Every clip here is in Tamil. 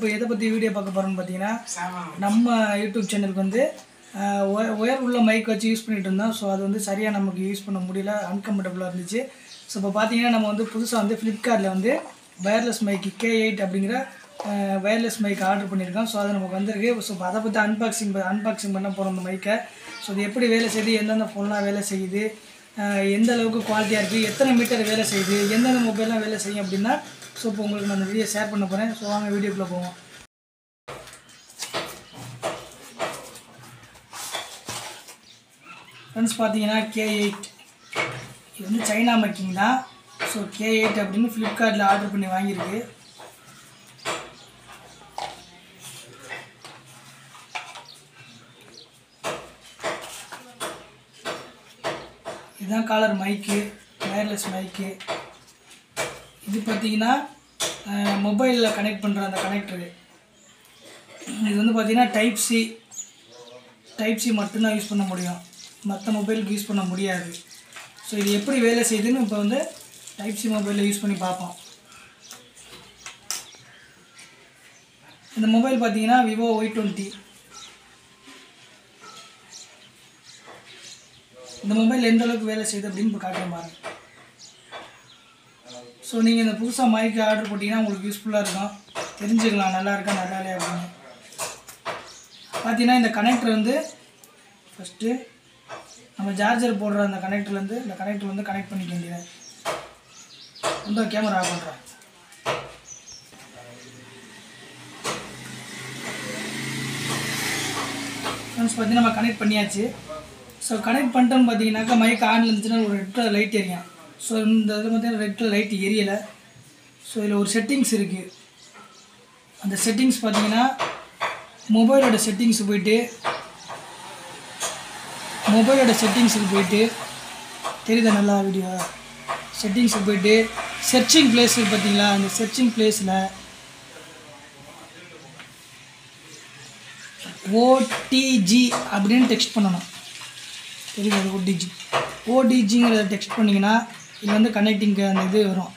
இப்போ எதை பற்றி வீடியோ பார்க்க போகிறோம்னு பார்த்தீங்கன்னா நம்ம யூடியூப் சேனலுக்கு வந்து ஒயர் உள்ள மைக் வச்சு யூஸ் பண்ணிகிட்டு இருந்தோம். ஸோ அது வந்து சரியாக நமக்கு யூஸ் பண்ண முடியல, அன்கம்ஃபர்டபுளாக இருந்துச்சு. ஸோ இப்போ பார்த்தீங்கன்னா நம்ம வந்து புதுசாக வந்து ஃப்ளிப்கார்ட்டில் வந்து வயர்லெஸ் மைக்கு K8 அப்படிங்கிற வயர்லெஸ் மைக் ஆர்டர் பண்ணியிருக்கோம். ஸோ அது நமக்கு வந்திருக்கு. ஸோ அதை பற்றி அன்பாக்சிங் பண்ண போகிறோம் அந்த மைக்கை. ஸோ அது எப்படி வேலை செய்யுது, எந்தெந்த ஃபோன்லாம் வேலை செய்யுது, எந்த அளவுக்கு குவாலிட்டியாக இருக்குது, எத்தனை மீட்டர் வேலை செய்யுது, எந்தெந்த மொபைல்லாம் வேலை செய்யும் அப்படின்னா ஸோ இப்போ உங்களுக்கு நான் அந்த வீடியோ ஷேர் பண்ண போகிறேன். ஸோ வாங்க வீடியோக்குள்ளே போவோம். ஃப்ரெண்ட்ஸ் பார்த்தீங்கன்னா K8 இது வந்து சைனா மேக்கிங் தான். ஸோ K8 அப்படின்னு ஃப்ளிப்கார்ட்டில் ஆர்டர் பண்ணி வாங்கியிருக்கு. இதுதான் காலர் மைக்கு, வயர்லெஸ் மைக்கு. இது பார்த்தீங்கன்னா மொபைலில் கனெக்ட் பண்ணுற அந்த கனெக்டரு. இது வந்து பார்த்தீங்கன்னா டைப் சி மட்டும்தான் யூஸ் பண்ண முடியும், மற்ற மொபைலுக்கு யூஸ் பண்ண முடியாது. ஸோ இது எப்படி வேலை செய்யுதுன்னு இப்போ வந்து டைப் சி மொபைலில் யூஸ் பண்ணி பார்ப்போம். இந்த மொபைல் பார்த்தீங்கன்னா விவோ Y20. இந்த மொபைல் எந்த அளவுக்கு வேலை செய்யுது அப்படின்னு இப்போ காட்டுறேன் பாருங்க. ஸோ நீங்கள் இந்த புதுசாக மைக்கு ஆர்டர் போட்டிங்கன்னா உங்களுக்கு யூஸ்ஃபுல்லாக இருக்கும், தெரிஞ்சுக்கலாம் நல்லா இருக்கா நல்லா இல்லையா அப்படின்னு. பார்த்தீங்கன்னா இந்த கனெக்டர் வந்து ஃபஸ்ட்டு நம்ம சார்ஜர் போடுற அந்த கனெக்டர்லேருந்து இந்த கனெக்டர் வந்து கனெக்ட் பண்ணிக்க வேண்டியது. இந்த கேமரா ஆஃப் பண்ணுறேன். ஃப்ரெண்ட்ஸ் பார்த்தீங்கன்னா நம்ம கனெக்ட் பண்ணியாச்சு. ஸோ கனெக்ட் பண்ணிட்டோன்னு பார்த்தீங்கன்னாக்கா மைக் ஆனில் இருந்துச்சுன்னா ஒரு ரெட் கலர் லைட் எரியும். ஸோ இந்த இதில் பார்த்தீங்கன்னா ரெட் கலர் லைட் எரியலை. ஸோ இதில் ஒரு செட்டிங்ஸ் இருக்குது. அந்த செட்டிங்ஸ் பார்த்தீங்கன்னா மொபைலோட செட்டிங்ஸுக்கு போயிட்டு தெரியுதா நல்லா வீடியோ? செட்டிங்ஸுக்கு போயிட்டு சர்ச்சிங் பிளேஸ் பார்த்தீங்களா, அந்த சர்ச்சிங் பிளேஸில் OTG அப்படின்னு டெக்ஸ்ட் பண்ணணும். தெரியுது அது ஓடிஜிங்கிறத டெக்ஸ்ட் பண்ணிங்கன்னா இது வந்து கனெக்டிங்க்கு அந்த இது வரும்.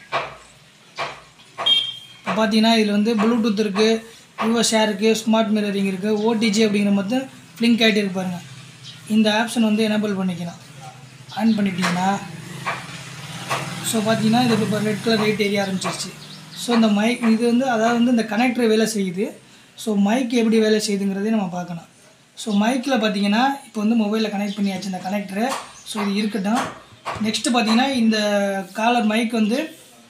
இப்போ பார்த்தீங்கன்னா இதில் வந்து ப்ளூடூத் இருக்குது, யூஎஸ் ஷேர் இருக்குது, ஸ்மார்ட் மிரரிங் இருக்குது, OTG அப்படிங்கிற மட்டும் ஃப்ளிங்க் ஆகிட்டு இருக்கு பாருங்கள். இந்த ஆப்ஷன் வந்து எனேபிள் பண்ணிக்கலாம். ஆன் பண்ணிட்டீங்கன்னா ஸோ பார்த்தீங்கன்னா இதுக்கு இப்போ ரெட் கலர் லைட் ஏரிய ஆரம்பிச்சிருச்சு. ஸோ இந்த மைக் இது வந்து அதாவது வந்து இந்த கனெக்டர் வேலை செய்யுது. ஸோ மைக் எப்படி வேலை செய்யுதுங்கிறதையும் நம்ம பார்க்கணும். ஸோ மைக்கில் பார்த்தீங்கன்னா இப்போ வந்து மொபைலில் கனெக்ட் பண்ணியாச்சு இந்த கனெக்டரு. ஸோ இது இருக்கட்டும். நெக்ஸ்ட்டு பார்த்தீங்கன்னா இந்த காலர் மைக் வந்து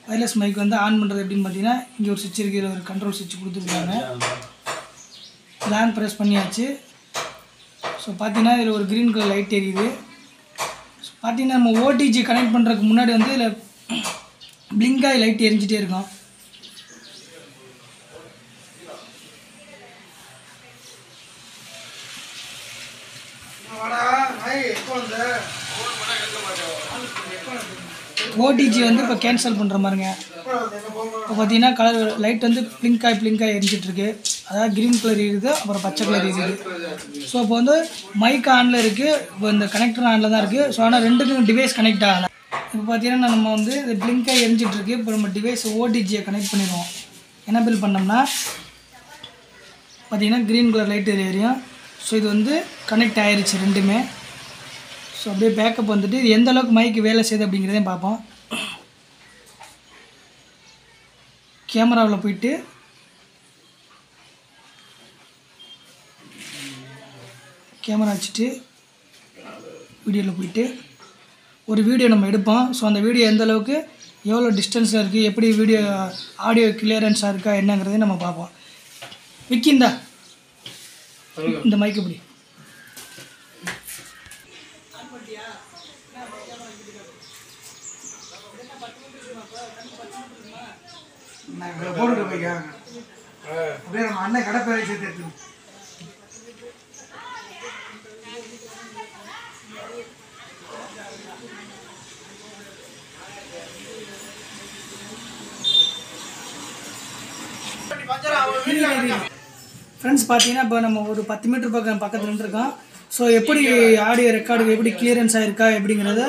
வயர்லெஸ் மைக் வந்து ஆன் பண்ணுறது எப்படின்னு பார்த்தீங்கன்னா இங்கே ஒரு சுவிட்ச் இருக்குது, ஒரு கண்ட்ரோல் சுவிட்ச் கொடுத்துருக்காங்க. லேண்ட் ப்ரெஸ் பண்ணியாச்சு. ஸோ பார்த்தீங்கன்னா இதில் ஒரு க்ரீன் கலர் லைட் எரியுது. ஸோ பார்த்தீங்கன்னா நம்ம OTG கனெக்ட் பண்ணுறதுக்கு முன்னாடி வந்து இதில் பிளிங்காகி லைட் எரிஞ்சிட்டே இருக்கும். OTG வந்து இப்போ கேன்சல் பண்ணுற மாதிரிங்க. இப்போ பார்த்தீங்கன்னா கலர் லைட் வந்து பிளிங்காகி எரிஞ்சிட்ருக்கு. அதாவது க்ரீன் கலர் எரியுது, அப்புறம் பச்சை கலர் எரியுது. ஸோ இப்போ வந்து மைக் ஆனில் இருக்குது, இப்போ இந்த கனெக்டர் ஆனில் தான் இருக்குது. ஸோ ஆனால் ரெண்டுக்கும் டிவைஸ் கனெக்ட் ஆகலை. இப்போ பார்த்தீங்கன்னா நம்ம வந்து இது பிளிங்காகி எரிஞ்சிட்ருக்கு. இப்போ நம்ம டிவைஸ் OTGயை கனெக்ட் பண்ணிடுவோம். எனேபிள் பண்ணோம்னா பார்த்தீங்கன்னா க்ரீன் கலர் லைட் எரியும். ஸோ இது வந்து கனெக்ட் ஆகிருச்சு ரெண்டுமே. ஸோ அப்படியே பேக்கப் வந்துட்டு இது எந்த அளவுக்கு மைக்கு வேலை செய்யுது அப்படிங்கிறதையும் பார்ப்போம். கேமராவில் போயிட்டு கேமரா வச்சுட்டு வீடியோவில் போயிட்டு ஒரு வீடியோ நம்ம எடுப்போம். ஸோ அந்த வீடியோ எந்த அளவுக்கு எவ்வளோ டிஸ்டன்ஸில் இருக்குது, எப்படி வீடியோ ஆடியோ கிளியரன்ஸாக இருக்கா என்னங்கிறதையும் நம்ம பார்ப்போம். விக்கிந்தா இந்த மைக் எப்படி போட்டு போய்க்க அப்படியே நம்ம அண்ணன் கடை பேரை சேர்த்து எடுத்து ஃப்ரெண்ட்ஸ் பார்த்தீங்கன்னா இப்போ நம்ம ஒரு 10 மீட்டர் பக்கத்தில் நின்றுருக்கோம். ஸோ எப்படி ஆடியோ ரெக்கார்டு எப்படி கிளியரன்ஸாக இருக்கா எப்படிங்கிறத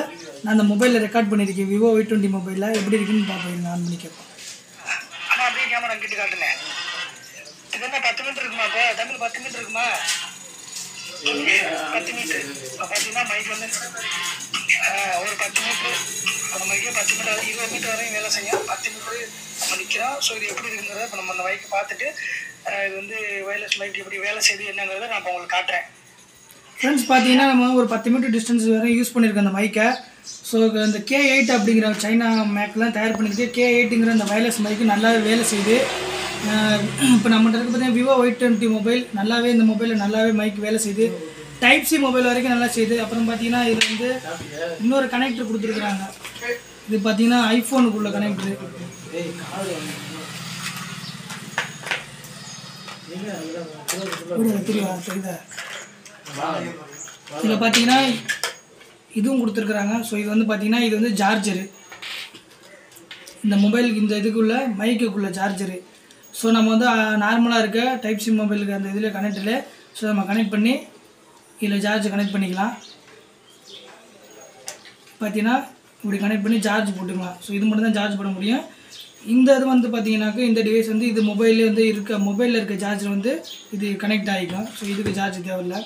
நான் அந்த மொபைலில் ரெக்கார்ட் பண்ணியிருக்கேன். விவோ Y20 மொபைலில் எப்படி இருக்குன்னு பார்ப்போம். ஆன் பண்ணி கேட்போம். அப்படியே கேமரா கிட்ட காட்டுங்க. வந்து 10 மீட்டர் இருக்குமா, 10 மீட்டர் பார்த்தீங்கன்னா மைக் வந்து ஒரு 10 மீட்டர், நம்ம 10 மீட்டர் 20 மீட்டர் வரையும் வேலை செய்யும். 10 மீட்டர் நம்ம நிற்கிறோம். ஸோ இது எப்படி இருக்குங்கிறத இப்போ நம்ம அந்த மைக்கு பார்த்துட்டு இது வந்து வயர்லெஸ் மைக் எப்படி வேலை செய்யுது என்னங்கிறத நான் இப்போ உங்களுக்கு காட்டுறேன். ஃப்ரெண்ட்ஸ் பார்த்தீங்கன்னா நம்ம ஒரு 10 மீட்டர் டிஸ்டன்ஸ் வரையும் யூஸ் பண்ணியிருக்கோம் அந்த மைக்கை. ஸோ இந்த K8 அப்படிங்கிற சைனா மேக்லாம் தயார் பண்ணியிருக்கு. K8ங்கிற அந்த வயர்லெஸ் மைக்கு நல்லாவே வேலை செய்யுது. இப்போ நம்மகிட்ட இருக்க பார்த்தீங்கன்னா விவோ Y20 மொபைல் நல்லாவே இந்த மொபைலில் நல்லாவே மைக் வேலை செய்யுது. டைப் சி மொபைல் வரைக்கும் நல்லா செய்யுது. அப்புறம் பார்த்தீங்கன்னா இதில் வந்து இன்னொரு கனெக்டர் கொடுத்துருக்குறாங்க. இது பார்த்தீங்கன்னா ஐஃபோனுக்குள்ள கனெக்டரு. இதில் பார்த்தீங்கன்னா இதுவும் கொடுத்துருக்குறாங்க. ஸோ இது வந்து பார்த்தீங்கன்னா இது வந்து சார்ஜரு, இந்த மொபைலுக்கு இந்த இதுக்குள்ள மைக்குக்குள்ள சார்ஜரு. ஸோ நம்ம வந்து நார்மலாக இருக்க டைப் சி மொபைலுக்கு அந்த இதில் கனெக்டில் ஸோ நம்ம கனெக்ட் பண்ணி இதில் சார்ஜ் கனெக்ட் பண்ணிக்கலாம். பார்த்தீங்கன்னா இப்படி கனெக்ட் பண்ணி சார்ஜ் போட்டுக்கலாம். ஸோ இது மட்டும் தான் சார்ஜ் பண்ண முடியும். இந்த இது வந்து பார்த்தீங்கன்னாக்கா இந்த டிவைஸ் வந்து இது மொபைல்லே வந்து இருக்க மொபைலில் இருக்க சார்ஜர் வந்து இது கனெக்ட் ஆகிக்கும். ஸோ இதுக்கு சார்ஜ் தேவையில்லை.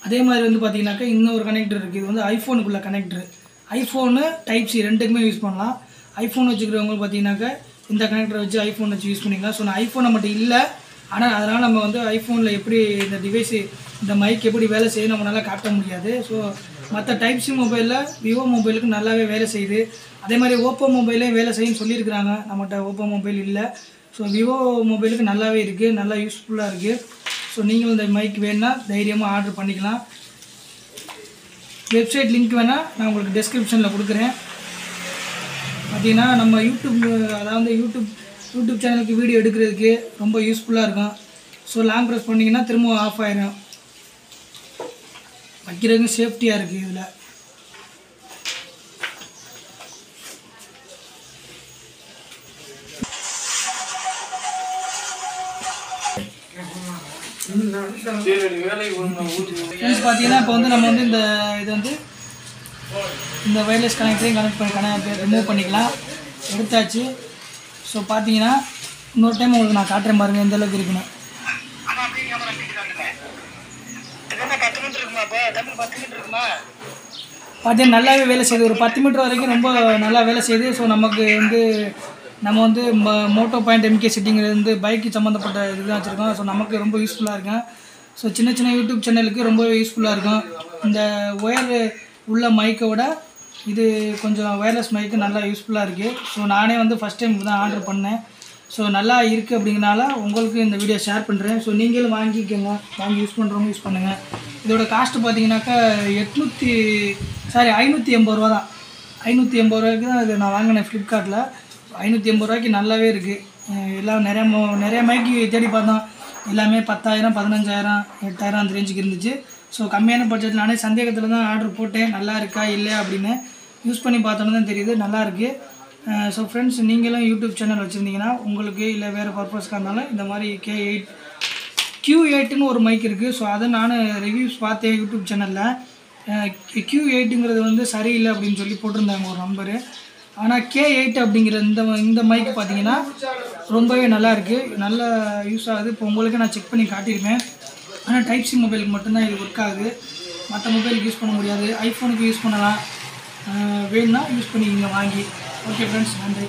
அதே மாதிரி வந்து பார்த்தீங்கன்னாக்கா இன்னொரு கனெக்டர் இருக்குது. இது வந்து ஐஃபோனுக்குள்ள கனெக்டரு. ஐஃபோனு டைப் சி ரெண்டுக்குமே யூஸ் பண்ணலாம். ஐஃபோன் வச்சுக்கிறவங்க பார்த்தீங்கன்னாக்கா இந்த கனெக்டரை வச்சு ஐஃபோன் வச்சு யூஸ் பண்ணிக்கலாம். ஸோ நான் ஐஃபோனை மட்டும் இல்லை, ஆனால் அதனால் நம்ம வந்து ஐஃபோனில் எப்படி இந்த டிவைஸு இந்த மைக் எப்படி வேலை செய்யுது நம்மளால காட்ட முடியாது. ஸோ மற்ற டைப் சி மொபைலில் விவோ மொபைலுக்கு நல்லாவே வேலை செய்யுது. அதே மாதிரி ஓப்போ மொபைலே வேலை செய்யுன்னு சொல்லியிருக்கிறாங்க. நம்மகிட்ட ஓப்போ மொபைல் இல்லை. ஸோ விவோ மொபைலுக்கு நல்லாவே இருக்குது, நல்லா யூஸ்ஃபுல்லாக இருக்குது. ஸோ நீங்களும் இந்த மைக் வேணுன்னா தைரியமாக ஆர்டர் பண்ணிக்கலாம். வெப்சைட் லிங்க் வேணால் நான் உங்களுக்கு டெஸ்கிரிப்ஷனில் கொடுக்குறேன். பார்த்தீங்கன்னா நம்ம அதாவது யூடியூப் சேனலுக்கு வீடியோ எடுக்கிறதுக்கு ரொம்ப யூஸ்ஃபுல்லாக இருக்கும். ஸோ லாங் ப்ரெஸ் பண்ணிங்கன்னா திரும்ப ஆஃப் ஆயிடும். வைக்கிறதுக்கு சேஃப்டியாக இருக்குது. இதில் பார்த்தீங்கன்னா இப்போ வந்து நம்ம வந்து இது வந்து இந்த வயர்லெஸ் கனெக்டரையும் ரிமூவ் பண்ணிக்கலாம். எடுத்தாச்சு. ஸோ பார்த்தீங்கன்னா இன்னொரு டைம் உங்களுக்கு நான் காட்டுறேன் பாருங்கள் எந்த அளவுக்கு இருக்குன்னு. பார்த்தீங்கன்னா நல்லாவே வேலை செய்யுது. ஒரு 10 மீட்டர் வரைக்கும் ரொம்ப நல்லா வேலை செய்யுது. ஸோ நமக்கு வந்து நம்ம வந்து மோட்டோ பாயிண்ட் MK சிட்டிங்கிறது வந்து பைக்கு சம்மந்தப்பட்ட இதுதான் வச்சுருக்கோம். ஸோ நமக்கு ரொம்ப யூஸ்ஃபுல்லாக இருக்கும். ஸோ சின்ன சின்ன யூடியூப் சேனலுக்கு ரொம்ப யூஸ்ஃபுல்லாக இருக்கும். இந்த ஒயர் உள்ள மைக்கை விட இது கொஞ்சம் ஒயர்லெஸ் மைக்கு நல்லா யூஸ்ஃபுல்லாக இருக்குது. ஸோ நானே வந்து ஃபஸ்ட் டைம் தான் ஆர்டர் பண்ணேன். ஸோ நல்லா இருக்குது அப்படிங்கிறனால உங்களுக்கு இந்த வீடியோ ஷேர் பண்ணுறேன். ஸோ நீங்களும் வாங்கிக்கோங்க, வாங்கி யூஸ் பண்ணுறவங்க யூஸ் பண்ணுங்கள். இதோட காஸ்ட்டு பார்த்தீங்கன்னாக்கா 580 ரூபா தான். 580 ரூபாய்க்கு தான் இது நான் வாங்கினேன் ஃப்ளிப்கார்ட்டில். 580 ரூபாய்க்கு நல்லாவே இருக்குது. எல்லாம் நிறைய மைக்கு தேடி பார்த்தோம். எல்லாமே 10,000, 15,000, 8,000 அந்த ரேஞ்சுக்கு இருந்துச்சு. ஸோ கம்மியான பட்ஜெட்டில் நானே சந்தேகத்தில் தான் ஆர்டர் போட்டேன். நல்லா இருக்கா இல்லையா அப்படின்னு யூஸ் பண்ணி பார்த்தோன்னு தான் தெரியுது நல்லா இருக்குது. ஸோ ஃப்ரெண்ட்ஸ், நீங்களும் யூடியூப் சேனல் வச்சுருந்தீங்கன்னா உங்களுக்கு இல்லை வேறு பர்பஸ்க்காக இருந்தாலும் இந்த மாதிரி Q8ன்னு ஒரு மைக் இருக்குது. ஸோ அதை நான் ரிவ்யூஸ் பார்த்தேன் யூடியூப் சேனலில். Q8ங்கிறது வந்து சரியில்லை அப்படின்னு சொல்லி போட்டிருந்தாங்க ஒரு நம்பரு. ஆனால் K8 அப்படிங்கிற இந்த மைக் பார்த்தீங்கன்னா ரொம்பவே நல்லா இருக்குது, நல்லா யூஸ் ஆகுது. இப்போ உங்களுக்கு நான் செக் பண்ணி காட்டியிருப்பேன். ஆனால் டைப் சி மொபைலுக்கு மட்டும்தான் இது ஒர்க் ஆகுது. மற்ற மொபைலுக்கு யூஸ் பண்ண முடியாது. ஐஃபோனுக்கு யூஸ் பண்ணலாம். வேணும்னா யூஸ் பண்ணிக்கிங்க வாங்கி. ஓகே ஃப்ரெண்ட்ஸ், நன்றி.